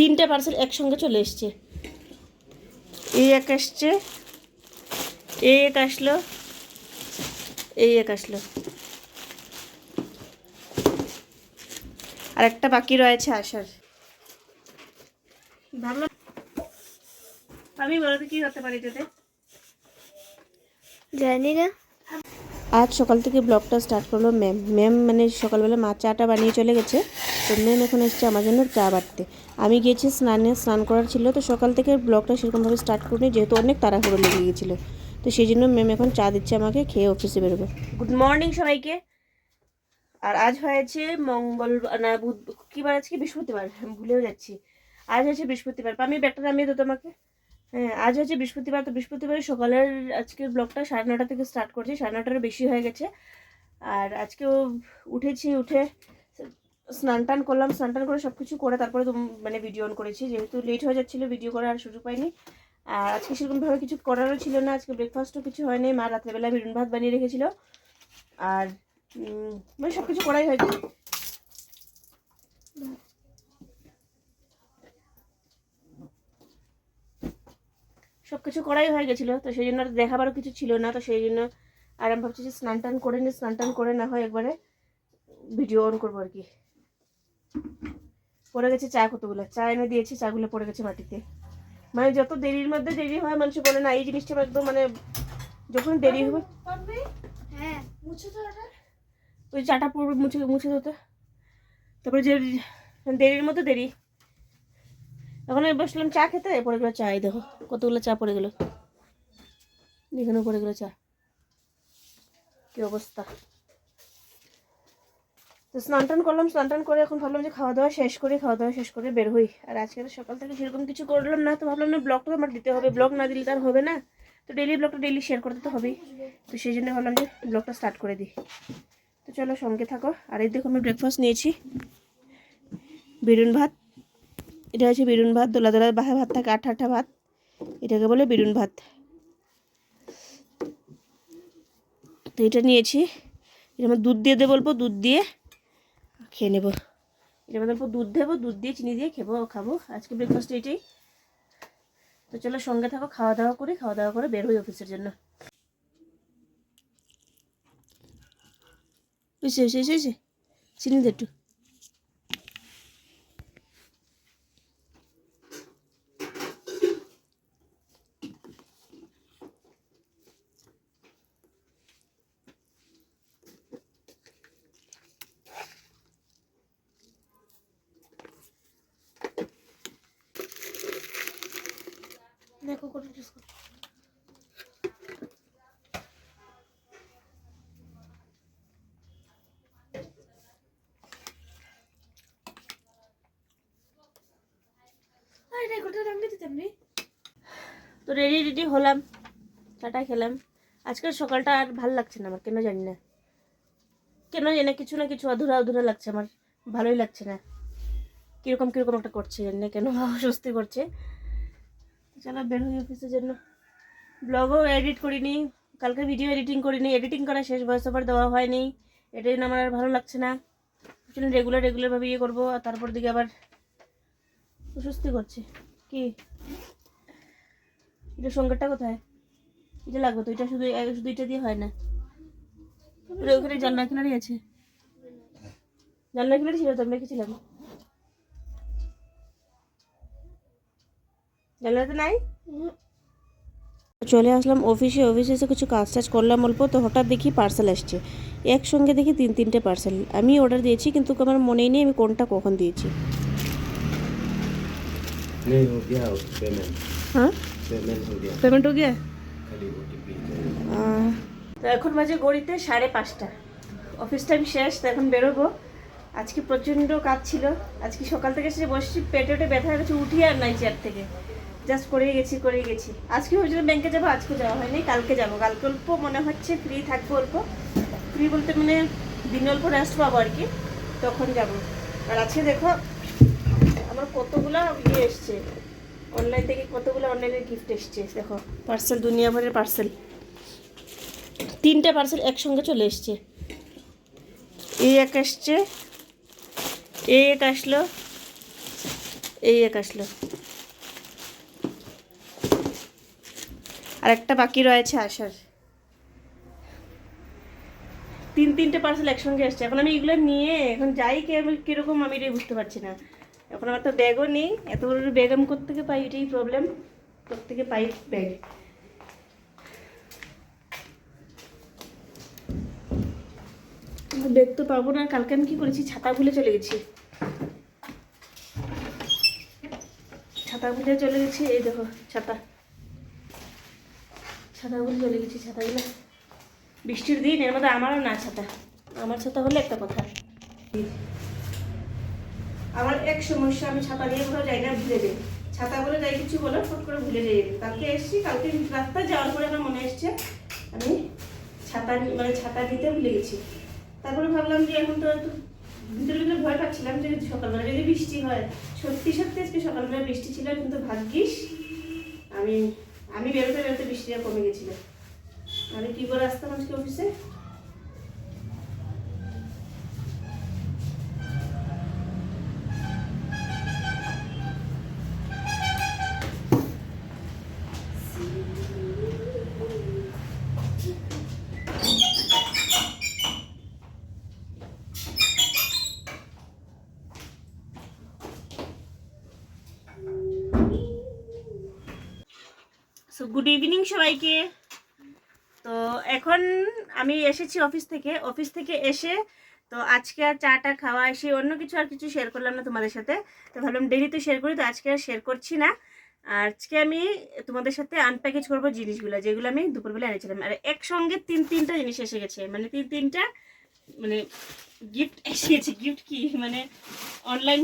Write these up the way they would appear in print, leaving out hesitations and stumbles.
তিনটে পার্সেল একসঙ্গে চলে এসছে। এই এক আসছে, এই এক আসলো, এই এক আসলো, আর একটা বাকি রয়েছে আসার। ভাবলাম আমি বলতে কি হতে পারি এটাতে, জানি না। আজ সকাল থেকে ব্লগটা স্টার্ট করলো ম্যাম মানে সকালবেলা মা চাটা বানিয়ে চলে গেছে। তো ম্যাম এখন এসছে আমার জন্য চা বাটতে। আমি গিয়েছি স্নান করার ছিল, তো সকাল থেকে ব্লগটা সেরকমভাবে স্টার্ট করিনি, যেহেতু অনেক তাড়াহুড়ো লেগে গিয়েছিলো। তো সেই জন্য ম্যাম এখন চা দিচ্ছে আমাকে, খেয়ে অফিসে বেরোবো। গুড মর্নিং সবাইকে। আর আজ হয়েছে না কী বার, আজকে বৃহস্পতিবার, ভুলেও যাচ্ছি। আজ হচ্ছে বৃহস্পতিবার। আমি ব্যাগটা নামিয়ে দেবো তোমাকে। হ্যাঁ, আজ হচ্ছে বৃহস্পতিবার। তো বৃহস্পতিবারের সকালের আজকের ব্লগটা 9:30 থেকে স্টার্ট করছি। 9:30টারও বেশি হয়ে গেছে। আর আজকেও উঠেছি, উঠে স্নান টান করলাম, স্নান টান করে সব কিছু করে তারপরে মানে ভিডিও অন করেছি, যেহেতু লেট হয়ে যাচ্ছিলো ভিডিও করার আর সুযোগ পাইনি। আর আজকে সেরকমভাবে কিছু করারও ছিল না। আজকে ব্রেকফাস্টও কিছু হয়নি, মা রাত্রেবেলা বেগুন ভাত বানিয়ে রেখেছিল। আর মানে সব কিছু করাই হয়েছে। সব কিছু করাই হয়ে গেছিলো, তো সেই জন্য আর দেখাবারও কিছু ছিল না। তো সেই জন্য আর আমি ভাবছি যে স্নান টান করে নিই, স্নান টান করে না হয় একবারে ভিডিও অন করবো আর কি। পড়ে গেছে চা, কতগুলো চা এনে দিয়েছি, চাগুলো পড়ে গেছে মাটিতে। মানে যত দেরির মধ্যে দেরি হয়, মানুষ বলে না এই জিনিসটা একদম মানে যখন দেরি হবে, হ্যাঁ, মুছে তো এটা। ওই চাটা পড়বে, মুছে মুছে দিতে। তারপরে যে দেরির মধ্যে দেরি, এখন আমি বসলাম চা খেতে, পড়ে গেলো চা। এই দেখো কতগুলো চা পড়ে গেলো, এখানেও পড়ে গেলো চা। কি অবস্থা। তো স্নান টান করলাম, স্নান টান করে এখন ভাবলাম যে খাওয়া দাওয়া শেষ করে বের হই। আর আজকে তো সকাল থেকে সেরকম কিছু করলাম না, তো ভাবলাম না ব্লগটা তো আমার দিতে হবে, ব্লগ না দিলে তার হবে না। তো ব্লগটা ডেইলি শেয়ার করতে তো হবেই। তো সেই জন্য ভাবলাম যে ব্লগটা স্টার্ট করে দিই। তো চলো সঙ্গে থাকো। আর এই দেখো আমি ব্রেকফাস্ট নিয়েছি, বেগুন ভাত। এটা হচ্ছে বেগুন ভাত, দোলা দোলা ভাত থাকে, আঠা আঠা ভাত, এটাকে বলে বেগুন ভাত। তো এটা নিয়েছি, এটা আমার দুধ দিয়ে দেবো, বলবো দুধ দিয়ে খেয়ে নেবো। এটার মধ্যে অল্প দুধ দেবো, দুধ দিয়ে চিনি দিয়ে খাবো আজকে ব্রেকফাস্ট এটাই। তো চলো সঙ্গে থাকো, খাওয়া দাওয়া করে বের হই অফিসের জন্য। বুঝছে চিনি দে একটু। দেখো কত বিস্কুট। তো রেডি হলাম, চাটা খেলাম। আজকের সকালটা আর ভাল লাগছে না আমার, কেন জানি না, কিছু না কিছু অধুরা লাগছে আমার, ভালোই লাগছে না। কিরকম একটা করছে, জানি না কেন অস্বস্তি করছে। চলো বের হই অফিসের জন্য। ব্লগও এডিট করিনি, কালকে ভিডিও এডিটিং করিনি, এডিটিং করা শেষ, ভয়েস ওভার দেওয়া হয়নি। এটাই জন্য আমার আর ভালো লাগছে না। রেগুলারভাবে ইয়ে করবো, আর তারপর দিকে আবার অস্বস্তি করছে। কি এটা সঙ্গেরটা কোথায়, এটা লাগবে তো, এটা শুধু এটা দিয়ে হয় না। ওখানে জানলা কিনারই আছে, জানলা কিনারই ছিল তো, আমি রেখেছিলাম। জানলাতে নাই। চলে আসলাম অফিসে এসে কিছু কাজ টাজ করলাম অল্প। তো হঠাৎ দেখি পার্সেল আসছে, একসঙ্গে দেখি তিনটে পার্সেল। আমি অর্ডার দিয়েছি কিন্তু আমার মনেই নেই আমি কোনটা কখন দিয়েছি। হ্যাঁ পেমেন্ট হো গিয়া। তো এখন বাজে ঘড়িতে 5:30, অফিস টাইম শেষ। তো এখন বেরোবো। আজকে প্রচণ্ড কাজ ছিল, আজকে সকাল থেকে এসে বসছি, পেটে ব্যথা হয়ে গেছে, উঠি আর নাই চেয়ার থেকে, জাস্ট করেই গেছি। আজকে ভেবেছিলাম ব্যাংকে যাবো, আজকে যাওয়া হয়নি, কালকে যাবো। কালকে অল্প মনে হচ্ছে ফ্রি থাকবো, অল্প ফ্রি বলতে মানে দিন অল্প রেস্ট পাবো আর কি, তখন যাব। আর আজকে দেখো আমার কতগুলো ইয়ে এসছে অনলাইন থেকে, কতগুলো অনলাইনের গিফট এসছে। দেখো পার্সেল, দুনিয়া ভরের পার্সেল, তিনটে পার্সেল একসঙ্গে চলে এসছে। এই এক আসছে, এই এক আসলো, এই এক আসলো, আর একটা বাকি রয়েছে আসার। 3-3টে পার্সেল একসঙ্গে আসছে। এখন আমি এগুলো নিয়ে এখন যাই কিরকম আমি এটাই বুঝতে পারছি না। এখন আমার তো ব্যাগও নেই, এত বড় ব্যাগ আমি কোত্থেকে পাই, এটাই প্রবলেম। কোত্থেকে পাই ব্যাগ? ব্যাগ তো পাবো না। কালকে আমি কি করেছি, ছাতা ভুলে চলে গেছি। ছাতা ভুলে চলে গেছি, এই দেখো ছাতা, ছাতা ভুলে চলে গেছি। ছাতাগুলো বৃষ্টির দিন, এর মধ্যে আমারও না ছাতা। আমার ছাতা হলে একটা কথা। আমার এক সমস্যা, আমি ছাতা নিয়ে কোথাও যাই না, ভুলে যাই। ছাতা বলে যাই কিছু বলো, ফট করে ভুলে যাই। কালকে এসেছি, কালকে রাস্তায় যাওয়ার পরে আমার মনে এসছে আমি ছাতা নিতে ভুলে গেছি। তারপরে ভাবলাম যে এখন তো ভিতরে ভিতরে ভয় পাচ্ছিলাম যে সকালবেলা যদি বৃষ্টি হয়। সত্যি সত্যি আজকে সকালবেলা বৃষ্টি ছিল, কিন্তু ভাগ্যিস আমি আমি বেরোতে বেরোতে বৃষ্টিটা কমে গেছিল। আমি কি করে আসতাম আজকে অফিসে। সো গুড ইভিনিং সবাইকে। তো এখন আমি এসেছি অফিস থেকে এসে, তো আজকে আর চাটা খাওয়া এসে অন্য কিছু আর কিছু শেয়ার করলাম না তোমাদের সাথে। তো ভাবলাম ডেলি তো শেয়ার করি, তো আজকে আর শেয়ার করছি না। আর আজকে আমি তোমাদের সাথে আনপ্যাকেজ করবো জিনিসগুলো, যেগুলো আমি দুপুরবেলা এনেছিলাম। আর একসঙ্গে 3-3টা জিনিস এসে গেছে, মানে 3-3টা মানে গিফট এসে গেছে। গিফট কি মানে অনলাইন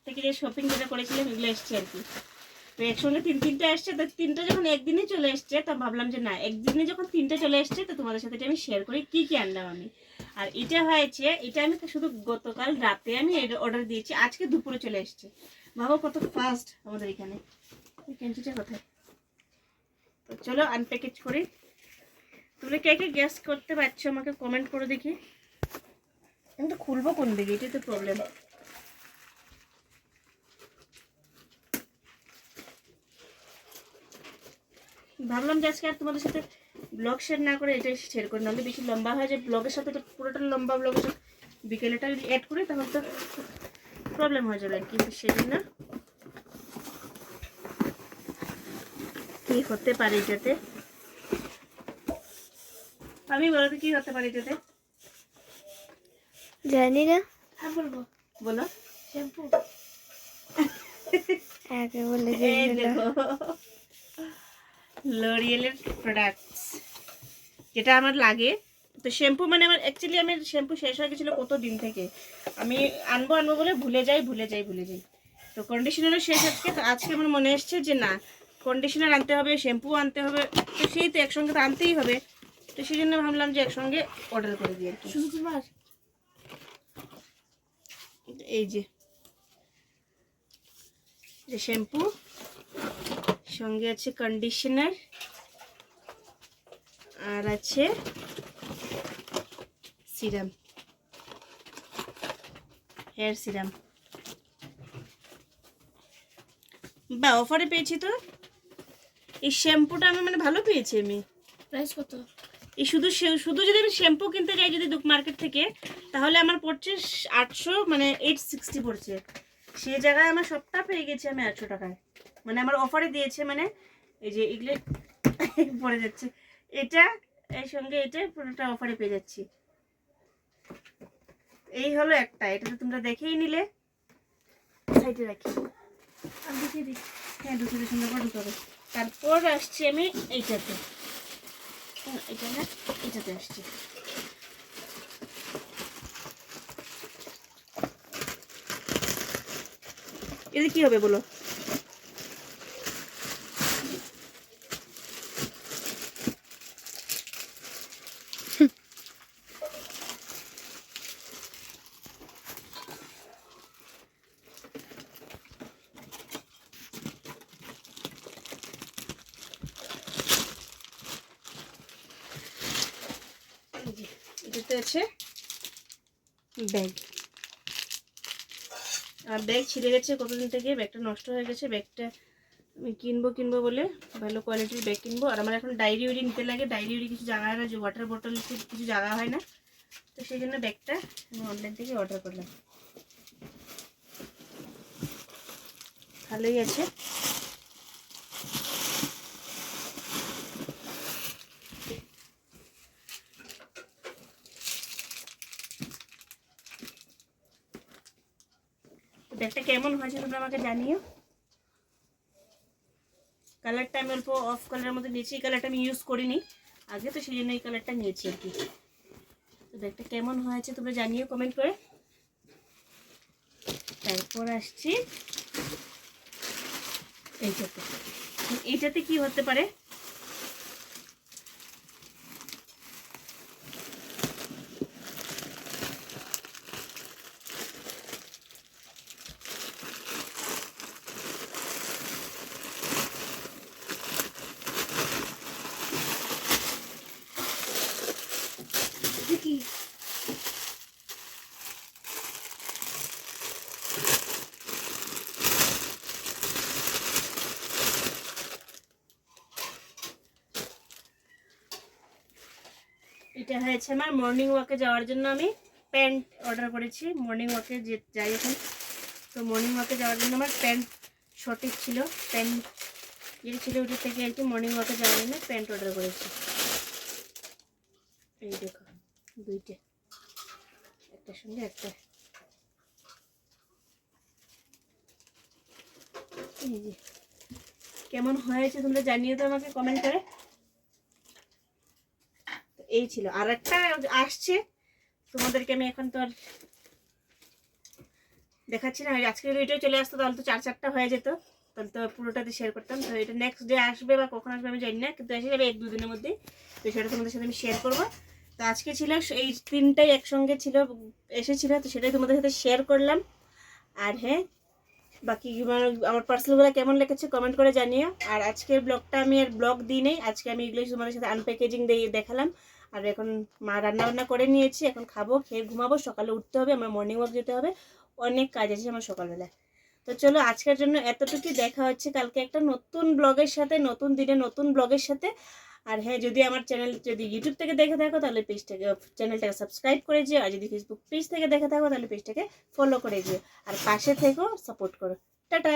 থেকে যে শপিং যেটা করেছিলাম এগুলো এসছে আর কি। তো একসঙ্গে 3-3টা এসছে, তো 3টা যখন একদিনই চলে এসছে, তো ভাবলাম যে না, একদিনে যখন 3টা চলে এসছে, তো তোমাদের সাথে আমি শেয়ার করি কি কি আনলাম আমি। আর এটা হয়েছে, এটা আমি শুধু গতকাল রাতে আমি অর্ডার দিয়েছি, আজকে দুপুরে চলে এসছে। ভাবো কত ফাস্ট আমাদের এখানে। ক্যান্টিটা কোথায়? তো চলো আনপ্যাকেজ করি। তোমরা কে কে গ্যাস করতে পারছো আমাকে কমেন্ট করে দেখি। আমি তো খুলবো কোন দিকে, এটাই তো প্রবলেম। ভাবলাম যে আজকে আর তোমাদের সাথে ব্লগ শেয়ার না করে এটাই শেয়ার করি, নাহলে বেশি লম্বা হয় যায়। ব্লগের সাথে তো পুরোটা লম্বা ব্লগের সাথে বিকেলেটা যদি অ্যাড করি তাহলে তো প্রবলেম হয়ে যাবে। কিন্তু সেজন্য কি হতে পারে এটাতে, আমি বলতে কি হতে পারে এটাতে জানি না। হ্যাঁ বলবো। বলো। শ্যাম্পু। আগে বলে এই দেখো লরিয়েলের প্রোডাক্টস, যেটা আমার লাগে। তো শ্যাম্পু মানে আমার অ্যাকচুয়ালি আমার শ্যাম্পু শেষ হয়ে গেছিলো কত দিন থেকে। আমি আনবো বলে ভুলে যাই। তো কন্ডিশনারও শেষ। আজকে আমার মনে এসছে যে না, কন্ডিশনার আনতে হবে, শ্যাম্পু আনতে হবে। তো সেই তো একসঙ্গে তো আনতেই হবে। তো সেই জন্য ভাবলাম যে একসঙ্গে অর্ডার করে দিই আর কি। শুধু তোমার এই যে শ্যাম্পু, সঙ্গে আছে কন্ডিশনার, আর আছে সিরাম, হেয়ার সিরাম। বা অফারে পেয়েছি তো। এই শ্যাম্পুটা আমি মানে ভালো পেয়েছি আমি। প্রাইস কত? এই শুধু যদি আমি শ্যাম্পু কিনতে যাই যদি মার্কেট থেকে, তাহলে আমার পড়ছে 800, মানে 860 পড়ছে। সেই জায়গায় আমার সবটা পেয়ে গেছি আমি 800 টাকায়। মানে আমার অফারে দিয়েছে, মানে এই যে এগুলো পড়ে যাচ্ছে, এটা এর সঙ্গে এটা পুরোটা অফারে পেয়ে যাচ্ছি। এই হলো একটা, এটা তো তোমরা দেখেই নিলে। সাইডে রাখি, আমি দেখিয়ে দিই। হ্যাঁ ঢুকে সুন্দর করে ঢুকাবে। তারপর আসছি আমি এইটাতে, এটা না, এটাতে আসছি। এতে কি হবে বলো? এটাতে আছে ব্যাগ, আর ব্যাগ ছিঁড়ে গেছে কতদিন থেকে, ব্যাগটা নষ্ট হয়ে গেছে। ব্যাগটা আমি কিনবো বলে ভালো কোয়ালিটির ব্যাগ কিনবো। আর আমার এখন ডায়েরি উড়ি নিতে লাগে, ডায়েরি উড়ি কিছু জায়গা হয় না, যে ওয়াটার বটল কিছু জায়গা হয় না, তো সেই জন্য ব্যাগটা আমি অনলাইন থেকে অর্ডার করলাম। ভালোই আছে। ব্যাগটা কেমন হয়েছে তোমরা আমাকে জানিও। কালারটা আমি অল্প অফ কালারের মধ্যে নিয়েছি, এই কালারটা আমি ইউজ করিনি আগে, তো সেই জন্য এই কালারটা নিয়েছি আর কি। তো ব্যাগটা কেমন হয়েছে তোমরা জানিও কমেন্ট করে। তারপর আসছি এইটাতে কি হতে পারে। কি এটা হয়েছে আমার মর্নিং ওয়াকে যাওয়ার জন্য আমি প্যান্ট অর্ডার করেছি। মর্নিং ওয়াকে যাই এখন, তো মর্নিং ওয়াকে যাওয়ার জন্য আমার প্যান্ট শর্টেজ ছিল, প্যান্ট যেটা ছিল ওটার থেকে আর কি মর্নিং ওয়াকে যাওয়ার জন্য প্যান্ট অর্ডার করেছি। এই দেখো দুইটা, একটার সঙ্গে একটা। এই যে কেমন হয়েছে তোমরা জানিয়ে তো আমাকে কমেন্ট করে। এই ছিল আর একটা আসছে, তোমাদেরকে আমি এখন তো আর দেখাচ্ছি না। আজকের ভিডিও চলে আসতো তাহলে তো 4-4টা হয়ে যেত, তাহলে তো পুরোটাতে শেয়ার করতাম। তো এটা নেক্সট ডে আসবে বা কখন আসবে আমি জানি না, কিন্তু এসে যাবে 1-2 দিনের মধ্যে, তো সেটা তোমাদের সাথে আমি শেয়ার করবো। তো আজকে ছিল এই 3টাই একসঙ্গে ছিল, এসেছিল, তো সেটাই তোমাদের সাথে শেয়ার করলাম। আর হ্যাঁ, বাকি আমার পার্সেলগুলো কেমন লেগেছে কমেন্ট করে জানিও। আর আজকের ব্লগটা আমি আর ব্লগ দিই নেই, আজকে আমি এগুলো তোমাদের সাথে আনপ্যাকেজিং দিয়ে দেখালাম। আর এখন মা রান্নাবান্না করে নিয়েছি, এখন খাবো, খেয়ে ঘুমাবো, সকালে উঠতে হবে, আমার মর্নিং ওয়াক যেতে হবে, অনেক কাজ আছে আমার সকালবেলায়। তো চলো আজকের জন্য এতটুকুই, দেখা হচ্ছে কালকে একটা নতুন ব্লগের সাথে, নতুন দিনে নতুন ব্লগের সাথে। আর হ্যাঁ, যদি আমার চ্যানেল যদি ইউটিউব থেকে দেখে থাকো তাহলে চ্যানেলটাকে সাবস্ক্রাইব করে দিও, আর যদি ফেসবুক পেজ থেকে দেখে থাকো তাহলে পেজটাকে ফলো করে দিও, আর পাশে থেকেও সাপোর্ট করো। টাটা।